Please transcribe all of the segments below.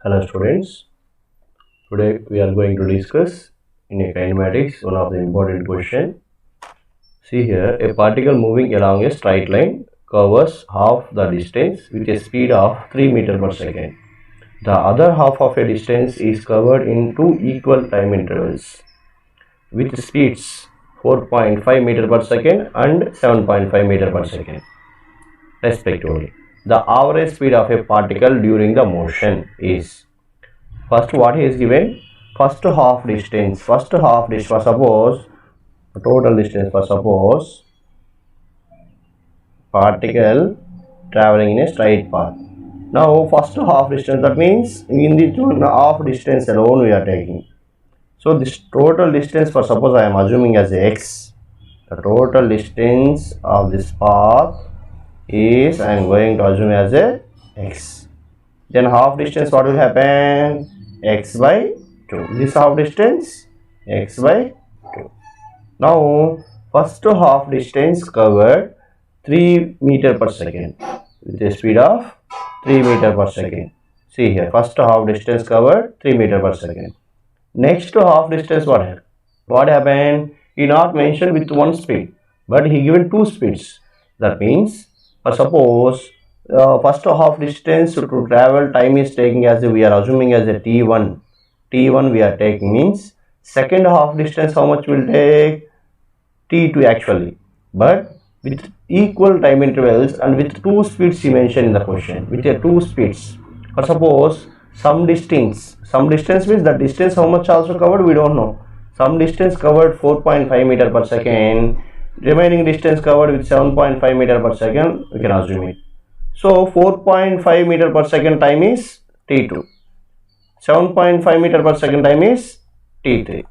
Hello students, today we are going to discuss in a kinematics one of the important question. See here, a particle moving along a straight line covers half the distance with a speed of 3 meter per second. The other half of a distance is covered in two equal time intervals with speeds 4.5 meter per second and 7.5 meter per second respectively. The average speed of a particle during the motion is. First, what he is given? First half distance. First half distance. For suppose total distance. For suppose particle traveling in a straight path. Now, first half distance. That means in the half distance alone we are taking. So this total distance. For suppose I am assuming as x. The total distance of this path is I am going to assume as a x. Then half distance. What will happen? X by 2. This half distance x by 2. Now first half distance covered 3 meter per second with a speed of 3 meter per second. See here, first half distance covered 3 meter per second. Next half distance what happened? He not mentioned with one speed, but he given two speeds. That means suppose first half distance to travel time is taking as we are assuming as a t1 we are taking, means second half distance how much will take? T2 actually, but with equal time intervals and with two speeds he mentioned in the question, with a two speeds. Or suppose some distance means the distance how much also covered we don't know. Some distance covered 4.5 meter per second, remaining distance covered with 7.5 meter per second, we can assume it. So 4.5 meter per second time is T2, 7.5 meter per second time is T3.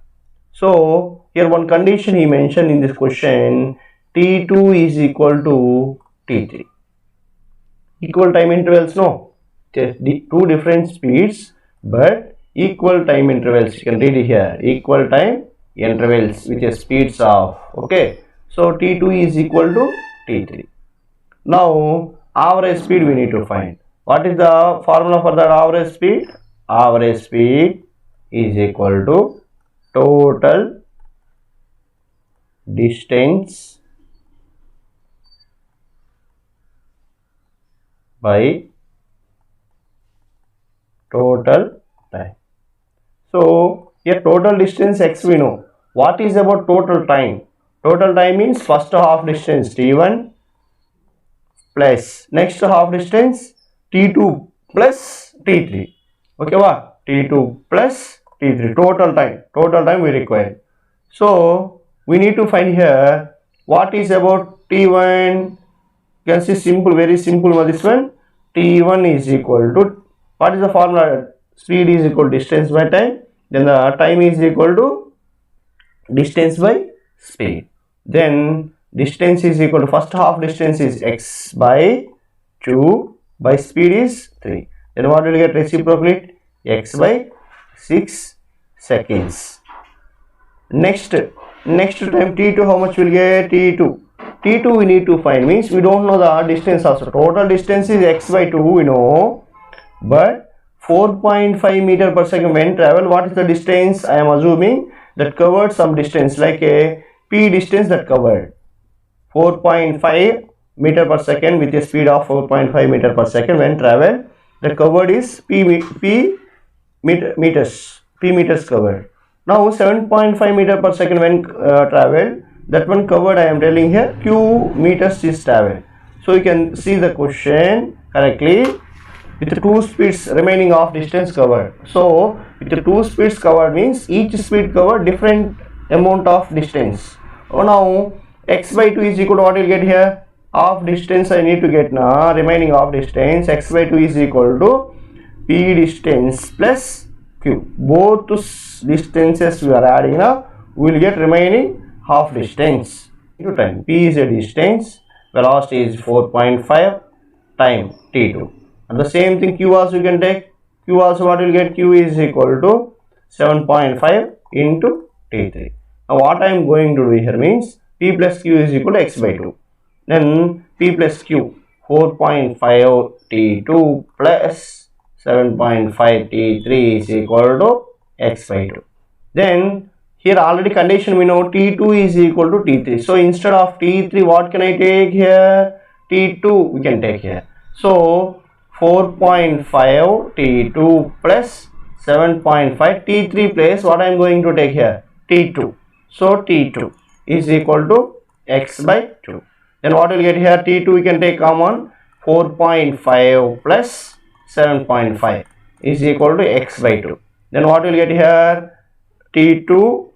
So here one condition he mentioned in this question, T2 is equal to T3. Equal time intervals, no, just two different speeds but equal time intervals. You can read it here, equal time intervals with the speeds of, okay. So T2 is equal to T3. Now average speed we need to find. What is the formula for that average speed? Average speed is equal to total distance by total time. So here total distance x we know. What is about total time? Total time means first half distance t1 plus next half distance t2 plus t3. Okay, what? T2 plus T3, total time we require. So we need to find here what is about T1. You can see simple, very simple this one. T1 is equal to, what is the formula? Speed is equal to distance by time, then the time is equal to distance by speed. Then distance is equal to first half distance is x by 2 by speed is 3. Then what will you get reciprocally? X by 6 seconds. Next time T2 how much will get? T2 we need to find, means we don't know the distance also. Total distance is x by 2 we know, but 4.5 meter per second when travel, what is the distance? I am assuming that covered some distance like a p distance that covered 4.5 meter per second with a speed of 4.5 meter per second when travel. The covered is p meters covered. Now 7.5 meter per second when traveled, that one covered I am telling here, q meters is traveled. So you can see the question correctly with the two speeds remaining of distance covered. So with the two speeds covered means each speed covered different amount of distance. Oh, now x by 2 is equal to what you get here? Half distance I need to get now, remaining of distance, x by 2 is equal to p distance plus q. Both distances we are adding now, we will get remaining half distance into time. P is a distance, velocity is 4.5, time t2. And the same thing q also you can take. Q also what will get? Q is equal to 7.5 into t3. Now what I am going to do here means p plus q is equal to x by 2. Then p plus q 4.5 t2 plus 7.5 T3 is equal to x by 2. Then here already condition we know T2 is equal to T3. So instead of T3, what can I take here? T2 we can take here. So 4.5 T2 plus 7.5 T3 place what I am going to take here? T2. So T2 is equal to x by 2. Then what will get here? T2 we can take common. 4.5 plus 7.5 is equal to x by 2. Then what will get here? T2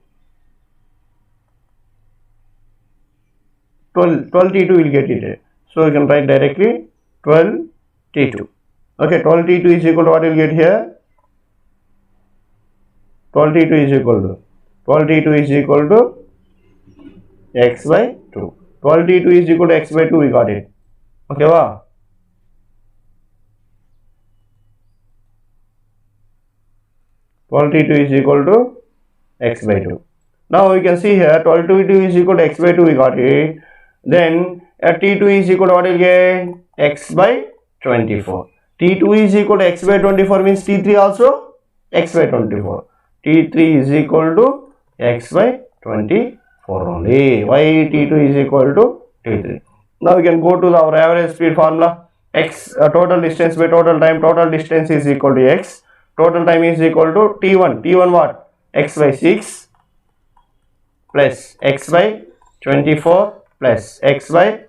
12 T2 will get it. So you can write directly 12 T2. Okay, 12 T2 is equal to what will get here? 12 T2 is equal to x by 2. 12 T2 is equal to x by 2, we got it. Okay, wow. 12 T2 is equal to x by 2. Now we can see here 12 T2 is equal to x by 2, we got it. Then at T2 is equal to what will get? X by 24. T2 is equal to x by 24 means T3 also x by 24. T3 is equal to x by 24 only. Why T2 is equal to T3? Now we can go to our average speed formula. X total distance by total time. Total distance is equal to x. Total time is equal to T1. T1 what? X by 6 plus x by 24 plus x by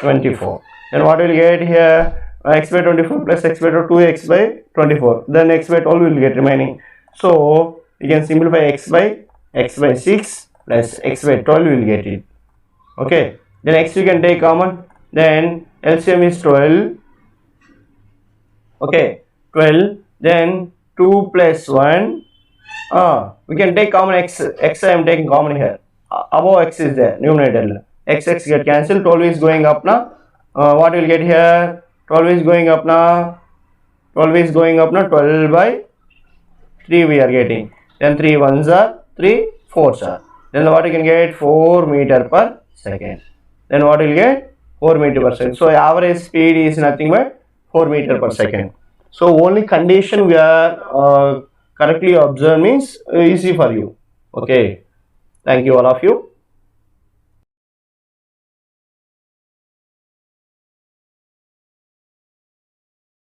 24. Then what will get here? X by 24 plus x by 2x by 24. Then x by 12 will get remaining. So you can simplify x by 6 plus x by 12 will get it. Okay. Then x you can take common. Then LCM is 12. Okay. 12. Then 2 plus 1. We can take common x. X I am taking common here. Above x is there. Numerator. X get cancelled. 12 is going up now. What will get here? 12 is going up now. 12 by 3 we are getting. Then 3 ones are 3 fours are. Then what you can get? 4 meter per second. Then what will get? 4 meter per second. So average speed is nothing but 4 meter per second. So only condition we are correctly observed means easy for you. Okay. Thank you all of you.